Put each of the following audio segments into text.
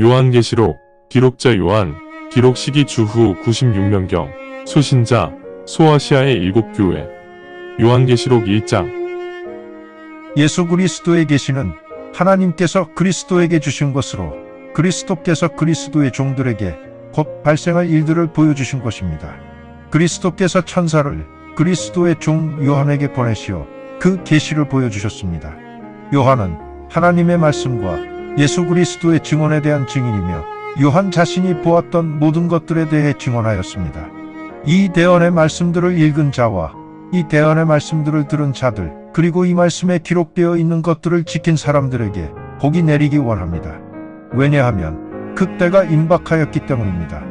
요한계시록 기록자 요한 기록 시기 주후 96년경 수신자 소아시아의 7교회 요한계시록 1장 예수 그리스도에 계시는 하나님께서 그리스도에게 주신 것으로 그리스도께서 그리스도의 종들에게 곧 발생할 일들을 보여주신 것입니다. 그리스도께서 천사를 그리스도의 종 요한에게 보내시어 그 계시를 보여주셨습니다. 요한은 하나님의 말씀과 예수 그리스도의 증언에 대한 증인이며 요한 자신이 보았던 모든 것들에 대해 증언하였습니다. 이 대언의 말씀들을 읽은 자와 이 대언의 말씀들을 들은 자들 그리고 이 말씀에 기록되어 있는 것들을 지킨 사람들에게 복이 내리기 원합니다. 왜냐하면 그때가 임박하였기 때문입니다.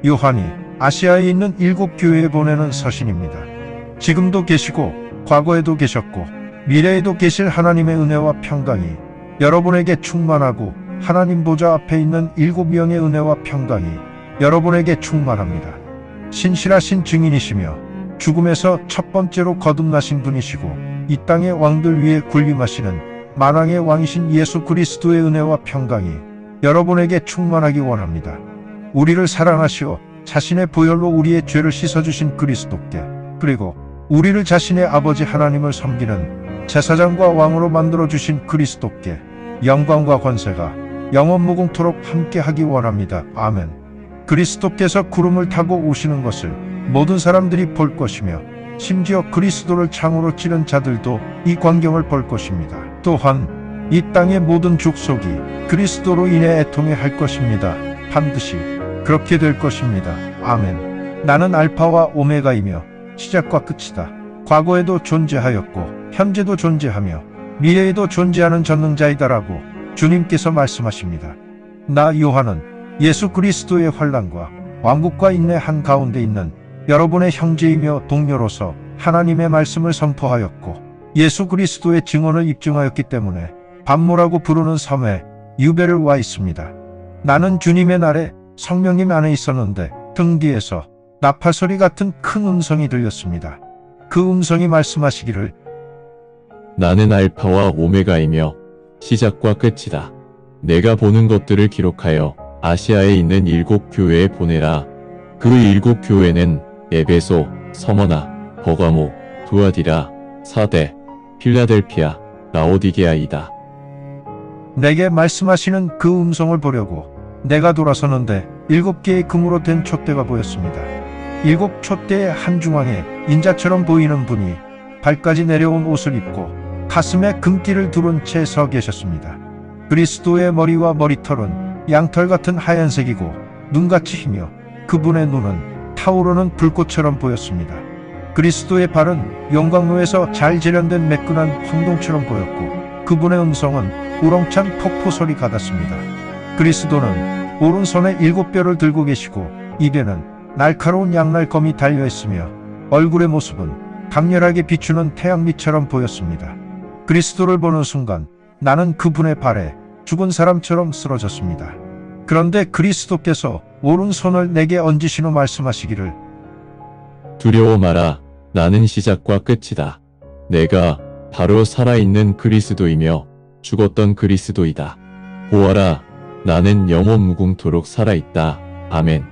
요한이 아시아에 있는 7교회에 보내는 서신입니다. 지금도 계시고 과거에도 계셨고 미래에도 계실 하나님의 은혜와 평강이 여러분에게 충만하고 하나님 보좌 앞에 있는 7명의 은혜와 평강이 여러분에게 충만합니다. 신실하신 증인이시며 죽음에서 첫 번째로 거듭나신 분이시고 이 땅의 왕들 위에 군림하시는 만왕의 왕이신 예수 그리스도의 은혜와 평강이 여러분에게 충만하기 원합니다. 우리를 사랑하시어 자신의 보혈로 우리의 죄를 씻어주신 그리스도께 그리고 우리를 자신의 아버지 하나님을 섬기는 제사장과 왕으로 만들어주신 그리스도께 영광과 권세가 영원 무궁토록 함께하기 원합니다. 아멘. 그리스도께서 구름을 타고 오시는 것을 모든 사람들이 볼 것이며 심지어 그리스도를 창으로 찌른 자들도 이 광경을 볼 것입니다. 또한 이 땅의 모든 족속이 그리스도로 인해 애통해 할 것입니다. 반드시 그렇게 될 것입니다. 아멘. 나는 알파와 오메가이며 시작과 끝이다. 과거에도 존재하였고 현재도 존재하며 미래에도 존재하는 전능자이다라고 주님께서 말씀하십니다. 나 요한은 예수 그리스도의 환난과 왕국과 인내 한가운데 있는 여러분의 형제이며 동료로서 하나님의 말씀을 선포하였고 예수 그리스도의 증언을 입증하였기 때문에 반모라고 부르는 섬에 유배를 와 있습니다. 나는 주님의 날에 성령님 안에 있었는데 등 뒤에서 나팔소리 같은 큰 음성이 들렸습니다. 그 음성이 말씀하시기를 나는 알파와 오메가이며 시작과 끝이다. 내가 보는 것들을 기록하여 아시아에 있는 7교회에 보내라. 그 7교회는 에베소, 서머나, 버가모, 두아디라, 사데, 필라델피아, 라오디게아이다. 내게 말씀하시는 그 음성을 보려고 내가 돌아서는데 7개의 금으로 된 촛대가 보였습니다. 7 촛대의 한 중앙에 인자처럼 보이는 분이 발까지 내려온 옷을 입고 가슴에 금띠를 두른 채 서 계셨습니다. 그리스도의 머리와 머리털은 양털 같은 하얀색이고 눈같이 희며 그분의 눈은 타오르는 불꽃처럼 보였습니다. 그리스도의 발은 영광로에서 잘 재련된 매끈한 황동처럼 보였고 그분의 음성은 우렁찬 폭포 소리 같았습니다. 그리스도는 오른손에 7뼈를 들고 계시고 입에는 날카로운 양날검이 달려있으며 얼굴의 모습은 강렬하게 비추는 태양빛처럼 보였습니다. 그리스도를 보는 순간 나는 그분의 발에 죽은 사람처럼 쓰러졌습니다. 그런데 그리스도께서 오른손을 내게 얹으신 후 말씀하시기를 두려워 마라. 나는 시작과 끝이다. 내가 바로 살아있는 그리스도이며 죽었던 그리스도이다. 보아라. 나는 영원 무궁토록 살아있다. 아멘.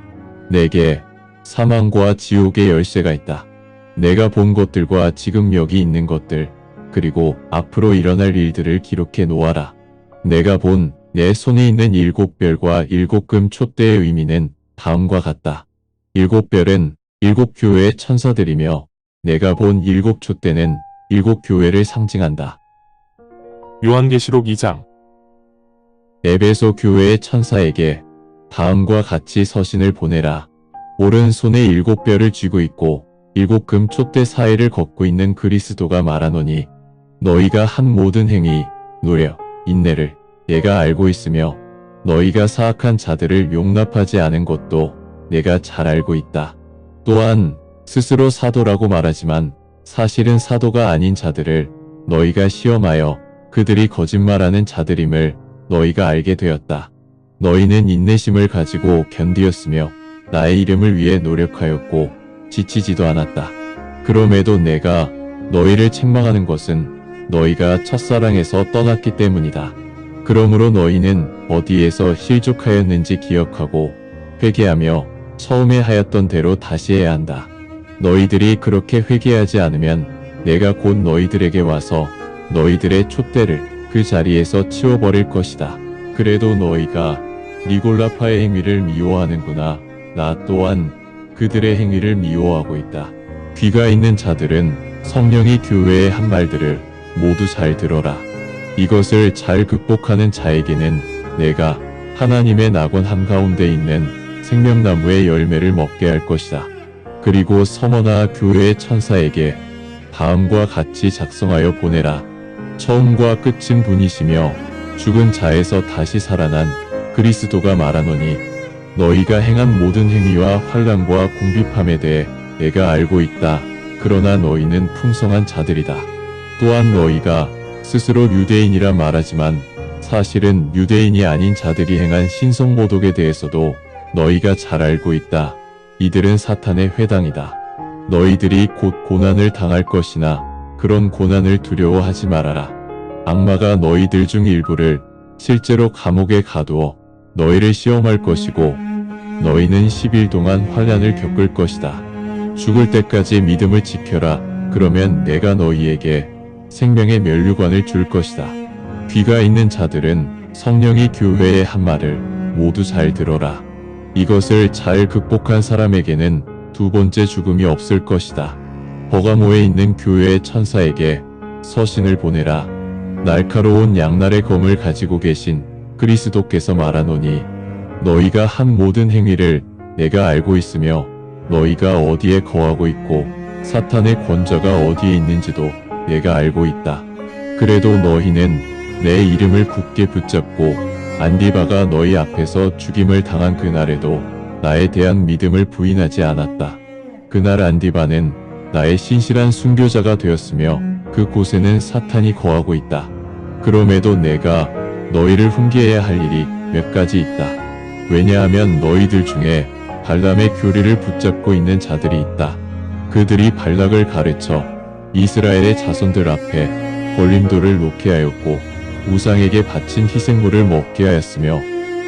내게 사망과 지옥의 열쇠가 있다. 내가 본 것들과 지금 여기 있는 것들 그리고 앞으로 일어날 일들을 기록해 놓아라. 내가 본 내 손에 있는 7별과 7금 촛대의 의미는 다음과 같다. 7별은 7교회의 천사들이며 내가 본 7 촛대는 7교회를 상징한다. 요한계시록 2장 에베소 교회의 천사에게 다음과 같이 서신을 보내라. 오른손에 7별을 쥐고 있고 7금 촛대 사이를 걷고 있는 그리스도가 말하노니 너희가 한 모든 행위, 노력, 인내를 내가 알고 있으며 너희가 사악한 자들을 용납하지 않은 것도 내가 잘 알고 있다. 또한 스스로 사도라고 말하지만 사실은 사도가 아닌 자들을 너희가 시험하여 그들이 거짓말하는 자들임을 너희가 알게 되었다. 너희는 인내심을 가지고 견디었으며 나의 이름을 위해 노력하였고 지치지도 않았다. 그럼에도 내가 너희를 책망하는 것은 너희가 첫사랑에서 떠났기 때문이다. 그러므로 너희는 어디에서 실족하였는지 기억하고 회개하며 처음에 하였던 대로 다시 해야 한다. 너희들이 그렇게 회개하지 않으면 내가 곧 너희들에게 와서 너희들의 촛대를 그 자리에서 치워버릴 것이다. 그래도 너희가 니골라파의 행위를 미워하는구나. 나 또한 그들의 행위를 미워하고 있다. 귀가 있는 자들은 성령이 교회에 한 말들을 모두 잘 들어라. 이것을 잘 극복하는 자에게는 내가 하나님의 낙원 한가운데 있는 생명나무의 열매를 먹게 할 것이다. 그리고 서머나 교회의 천사에게 다음과 같이 작성하여 보내라. 처음과 끝인 분이시며 죽은 자에서 다시 살아난 그리스도가 말하노니 너희가 행한 모든 행위와 환난과 궁핍함에 대해 내가 알고 있다. 그러나 너희는 풍성한 자들이다. 또한 너희가 스스로 유대인이라 말하지만 사실은 유대인이 아닌 자들이 행한 신성모독에 대해서도 너희가 잘 알고 있다. 이들은 사탄의 회당이다. 너희들이 곧 고난을 당할 것이나 그런 고난을 두려워하지 말아라. 악마가 너희들 중 일부를 실제로 감옥에 가두어 너희를 시험할 것이고 너희는 10일 동안 환난을 겪을 것이다. 죽을 때까지 믿음을 지켜라. 그러면 내가 너희에게 생명의 면류관을 줄 것이다. 귀가 있는 자들은 성령이 교회에 한 말을 모두 잘 들어라. 이것을 잘 극복한 사람에게는 두 번째 죽음이 없을 것이다. 버가모에 있는 교회의 천사에게 서신을 보내라. 날카로운 양날의 검을 가지고 계신 그리스도께서 말하노니 너희가 한 모든 행위를 내가 알고 있으며 너희가 어디에 거하고 있고 사탄의 권좌가 어디에 있는지도 내가 알고 있다. 그래도 너희는 내 이름을 굳게 붙잡고 안디바가 너희 앞에서 죽임을 당한 그날에도 나에 대한 믿음을 부인하지 않았다. 그날 안디바는 나의 신실한 순교자가 되었으며 그곳에는 사탄이 거하고 있다. 그럼에도 내가 너희를 훈계해야 할 일이 몇 가지 있다. 왜냐하면 너희들 중에 발람의 교리를 붙잡고 있는 자들이 있다. 그들이 발락을 가르쳐 이스라엘의 자손들 앞에 걸림돌을 놓게 하였고 우상에게 바친 희생물을 먹게 하였으며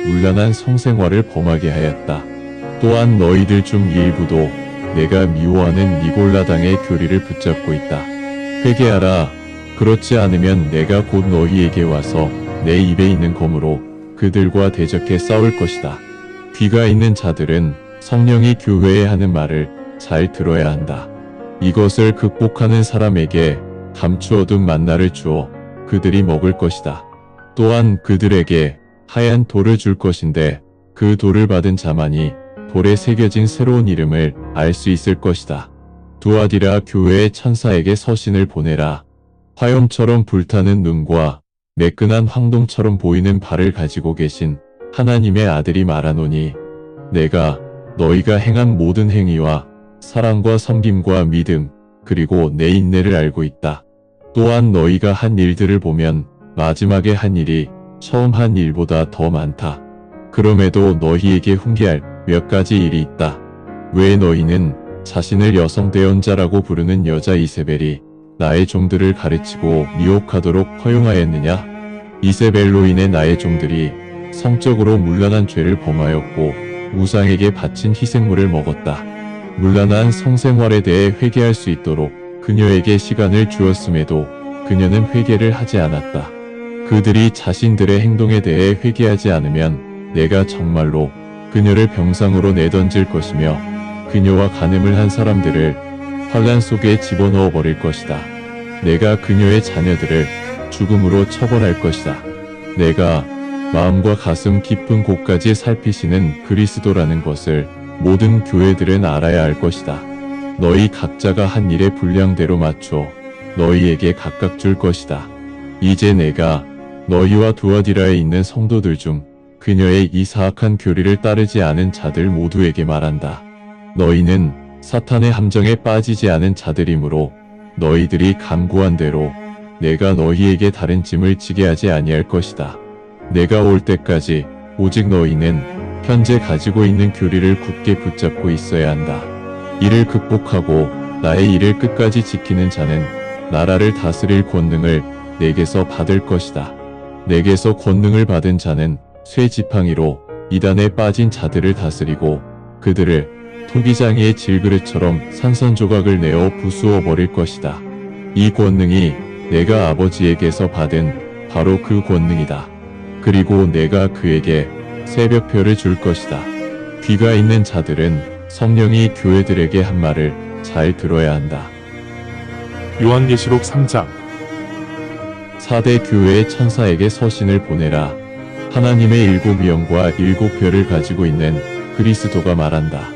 문란한 성생활을 범하게 하였다. 또한 너희들 중 일부도 내가 미워하는 니골라당의 교리를 붙잡고 있다. 회개하라. 그렇지 않으면 내가 곧 너희에게 와서 내 입에 있는 검으로 그들과 대적해 싸울 것이다. 귀가 있는 자들은 성령이 교회에 하는 말을 잘 들어야 한다. 이것을 극복하는 사람에게 감추어둔 만나를 주어 그들이 먹을 것이다. 또한 그들에게 하얀 돌을 줄 것인데 그 돌을 받은 자만이 돌에 새겨진 새로운 이름을 알 수 있을 것이다. 두아디라 교회의 천사에게 서신을 보내라. 화염처럼 불타는 눈과 매끈한 황동처럼 보이는 발을 가지고 계신 하나님의 아들이 말하노니 내가 너희가 행한 모든 행위와 사랑과 섬김과 믿음 그리고 내 인내를 알고 있다. 또한 너희가 한 일들을 보면 마지막에 한 일이 처음 한 일보다 더 많다. 그럼에도 너희에게 훈계할 몇 가지 일이 있다. 왜 너희는 자신을 여성 대언자라고 부르는 여자 이세벨이 나의 종들을 가르치고 미혹하도록 허용하였느냐? 이세벨로 인해 나의 종들이 성적으로 문란한 죄를 범하였고 우상에게 바친 희생물을 먹었다. 문란한 성생활에 대해 회개할 수 있도록 그녀에게 시간을 주었음에도 그녀는 회개를 하지 않았다. 그들이 자신들의 행동에 대해 회개하지 않으면 내가 정말로 그녀를 병상으로 내던질 것이며 그녀와 간음을 한 사람들을 환란 속에 집어넣어 버릴 것이다. 내가 그녀의 자녀들을 죽음으로 처벌할 것이다. 내가 마음과 가슴 깊은 곳까지 살피시는 그리스도라는 것을 모든 교회들은 알아야 할 것이다. 너희 각자가 한 일의 분량대로 맞춰 너희에게 각각 줄 것이다. 이제 내가 너희와 두아디라에 있는 성도들 중 그녀의 이 사악한 교리를 따르지 않은 자들 모두에게 말한다. 너희는 사탄의 함정에 빠지지 않은 자들이므로 너희들이 간구한 대로 내가 너희에게 다른 짐을 지게 하지 아니할 것이다. 내가 올 때까지 오직 너희는 현재 가지고 있는 교리를 굳게 붙잡고 있어야 한다. 이를 극복하고 나의 일을 끝까지 지키는 자는 나라를 다스릴 권능을 내게서 받을 것이다. 내게서 권능을 받은 자는 쇠 지팡이로 이단에 빠진 자들을 다스리고 그들을 토기장이의 질그릇처럼 산산조각을 내어 부수어 버릴 것이다. 이 권능이 내가 아버지에게서 받은 바로 그 권능이다. 그리고 내가 그에게 새벽표를 줄 것이다. 귀가 있는 자들은 성령이 교회들에게 한 말을 잘 들어야 한다. 요한계시록 3장 4대 교회의 천사에게 서신을 보내라. 하나님의 7영과 7별을 가지고 있는 그리스도가 말한다.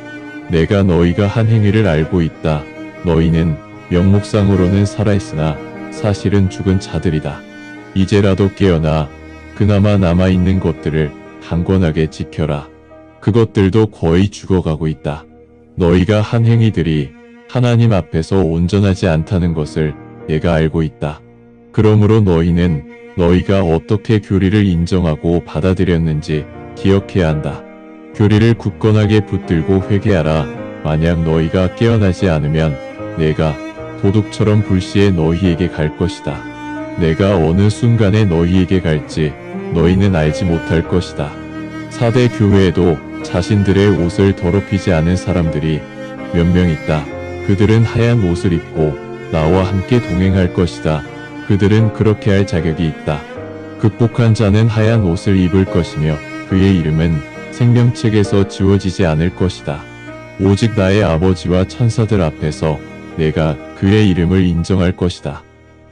내가 너희가 한 행위를 알고 있다. 너희는 명목상으로는 살아있으나 사실은 죽은 자들이다. 이제라도 깨어나 그나마 남아있는 것들을 강건하게 지켜라. 그것들도 거의 죽어가고 있다. 너희가 한 행위들이 하나님 앞에서 온전하지 않다는 것을 내가 알고 있다. 그러므로 너희는 너희가 어떻게 교리를 인정하고 받아들였는지 기억해야 한다. 교리를 굳건하게 붙들고 회개하라. 만약 너희가 깨어나지 않으면 내가 도둑처럼 불시에 너희에게 갈 것이다. 내가 어느 순간에 너희에게 갈지 너희는 알지 못할 것이다. 4대 교회에도 자신들의 옷을 더럽히지 않은 사람들이 몇 명 있다. 그들은 하얀 옷을 입고 나와 함께 동행할 것이다. 그들은 그렇게 할 자격이 있다. 극복한 자는 하얀 옷을 입을 것이며 그의 이름은 생명책에서 지워지지 않을 것이다. 오직 나의 아버지와 천사들 앞에서 내가 그의 이름을 인정할 것이다.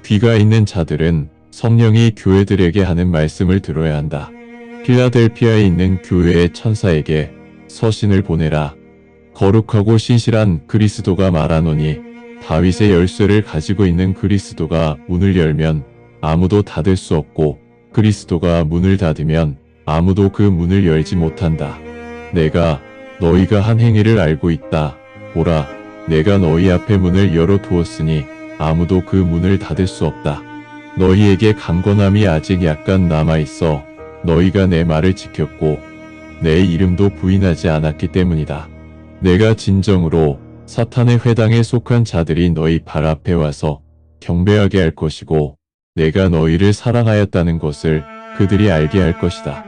귀가 있는 자들은 성령이 교회들에게 하는 말씀을 들어야 한다. 필라델피아에 있는 교회의 천사에게 서신을 보내라. 거룩하고 신실한 그리스도가 말하노니 다윗의 열쇠를 가지고 있는 그리스도가 문을 열면 아무도 닫을 수 없고 그리스도가 문을 닫으면 아무도 그 문을 열지 못한다. 내가 너희가 한 행위를 알고 있다. 보라, 내가 너희 앞에 문을 열어 두었으니 아무도 그 문을 닫을 수 없다. 너희에게 강건함이 아직 약간 남아있어 너희가 내 말을 지켰고 내 이름도 부인하지 않았기 때문이다. 내가 진정으로 사탄의 회당에 속한 자들이 너희 발 앞에 와서 경배하게 할 것이고 내가 너희를 사랑하였다는 것을 그들이 알게 할 것이다.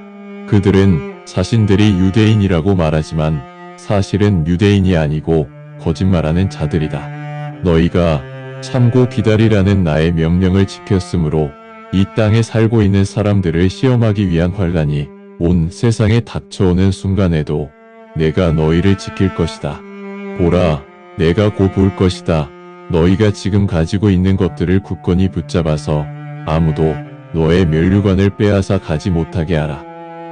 그들은 자신들이 유대인이라고 말하지만 사실은 유대인이 아니고 거짓말하는 자들이다. 너희가 참고 기다리라는 나의 명령을 지켰으므로 이 땅에 살고 있는 사람들을 시험하기 위한 환난이 온 세상에 닥쳐오는 순간에도 내가 너희를 지킬 것이다. 보라, 내가 곧 올 것이다. 너희가 지금 가지고 있는 것들을 굳건히 붙잡아서 아무도 너의 면류관을 빼앗아 가지 못하게 하라.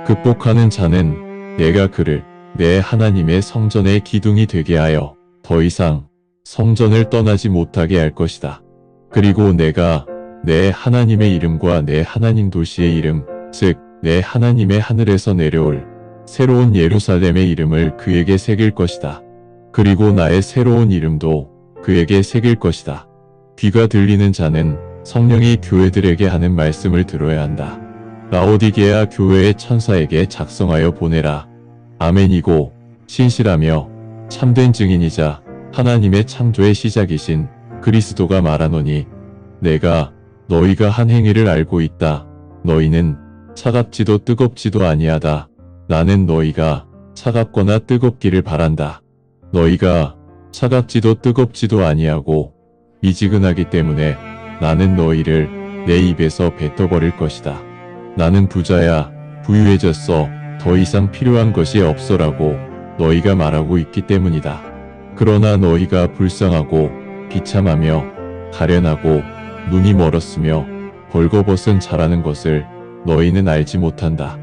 극복하는 자는 내가 그를 내 하나님의 성전의 기둥이 되게 하여 더 이상 성전을 떠나지 못하게 할 것이다. 그리고 내가 내 하나님의 이름과 내 하나님 도시의 이름, 즉 내 하나님의 하늘에서 내려올 새로운 예루살렘의 이름을 그에게 새길 것이다. 그리고 나의 새로운 이름도 그에게 새길 것이다. 귀가 들리는 자는 성령이 교회들에게 하는 말씀을 들어야 한다. 라오디게아 교회의 천사에게 작성하여 보내라. 아멘이고 신실하며 참된 증인이자 하나님의 창조의 시작이신 그리스도가 말하노니 내가 너희가 한 행위를 알고 있다. 너희는 차갑지도 뜨겁지도 아니하다. 나는 너희가 차갑거나 뜨겁기를 바란다. 너희가 차갑지도 뜨겁지도 아니하고 미지근하기 때문에 나는 너희를 내 입에서 뱉어버릴 것이다. 나는 부자야, 부유해졌어, 더 이상 필요한 것이 없어라고 너희가 말하고 있기 때문이다. 그러나 너희가 불쌍하고 비참하며 가련하고 눈이 멀었으며 벌거벗은 자라는 것을 너희는 알지 못한다.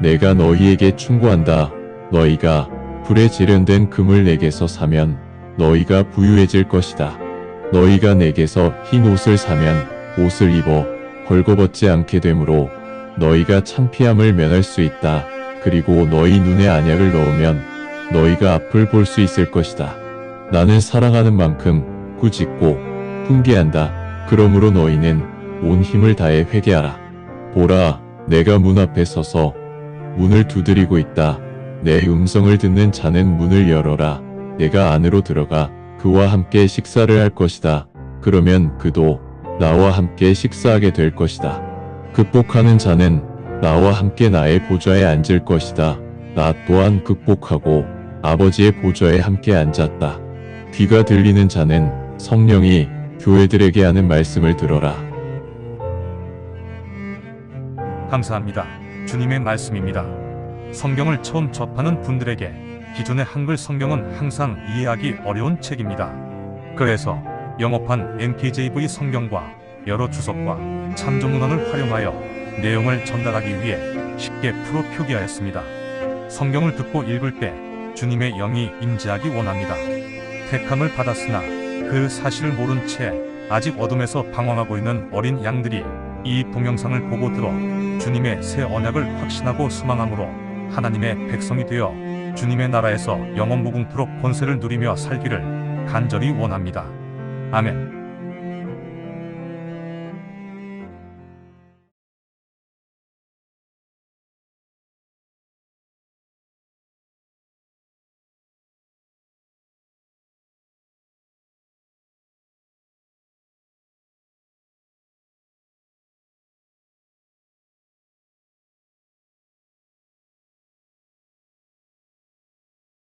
내가 너희에게 충고한다. 너희가 불에 재련된 금을 내게서 사면 너희가 부유해질 것이다. 너희가 내게서 흰 옷을 사면 옷을 입어 벌거벗지 않게 되므로 너희가 창피함을 면할 수 있다. 그리고 너희 눈에 안약을 넣으면 너희가 앞을 볼 수 있을 것이다. 나는 사랑하는 만큼 꾸짖고 훈계한다. 그러므로 너희는 온 힘을 다해 회개하라. 보라, 내가 문 앞에 서서 문을 두드리고 있다. 내 음성을 듣는 자는 문을 열어라. 내가 안으로 들어가 그와 함께 식사를 할 것이다. 그러면 그도 나와 함께 식사하게 될 것이다. 극복하는 자는 나와 함께 나의 보좌에 앉을 것이다. 나 또한 극복하고 아버지의 보좌에 함께 앉았다. 귀가 들리는 자는 성령이 교회들에게 하는 말씀을 들어라. 감사합니다. 주님의 말씀입니다. 성경을 처음 접하는 분들에게 기존의 한글 성경은 항상 이해하기 어려운 책입니다. 그래서 영어판 NKJV 성경과 여러 주석과 참조문헌을 활용하여 내용을 전달하기 위해 쉽게 풀어 표기하였습니다. 성경을 듣고 읽을 때 주님의 영이 임재하기 원합니다. 택함을 받았으나 그 사실을 모른 채 아직 어둠에서 방황하고 있는 어린 양들이 이 동영상을 보고 들어 주님의 새 언약을 확신하고 소망함으로 하나님의 백성이 되어 주님의 나라에서 영원 무궁토록 권세를 누리며 살기를 간절히 원합니다. 아멘.